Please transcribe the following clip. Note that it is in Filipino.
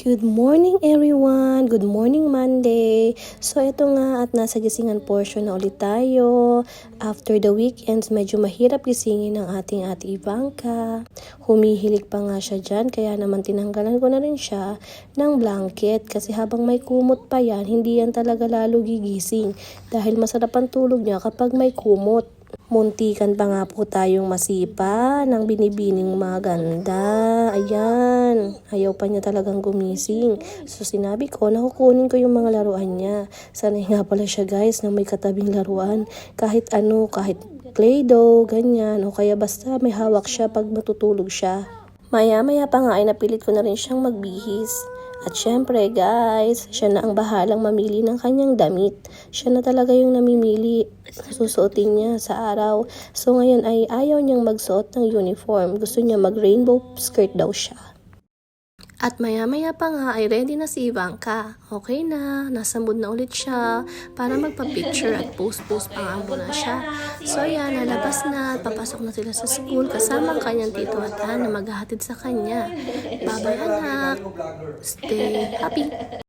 Good morning everyone! Good morning Monday! So ito nga at nasa gisingan portion na ulit tayo. After the weekends, medyo mahirap gisingin ng ating ate Ivanka. Humihilig pa nga siya dyan, kaya naman tinanggalan ko na rin siya ng blanket. Kasi habang may kumot pa yan, hindi yan talaga lalo gigising. Dahil masarap ang tulog niya kapag may kumot. Muntikan pa nga po tayong masipa ng binibining maganda. Ayan, ayaw pa niya talagang gumising. So sinabi ko na kukunin ko yung mga laruan niya. Sanay nga pala siya guys na may katabing laruan. Kahit ano, kahit Play-Doh, ganyan. O kaya basta may hawak siya pag matutulog siya. Maya-maya pa nga ay napilit ko na rin siyang magbihis. At syempre guys, siya na ang bahalang mamili ng kanyang damit. Siya na talaga yung namimili. Susuotin niya sa araw. So ngayon ay ayaw niyang magsuot ng uniform. Gusto niya mag-rainbow skirt daw siya. At maya-maya pa nga ay ready na si Ivanka. Okay na, nasa mood na ulit siya para magpa-picture at post-post pa nga muna siya. So yan, nalabas na at papasok na sila sa school kasama ang kanyang tito at na maghahatid sa kanya. Bye-bye anak! Stay happy!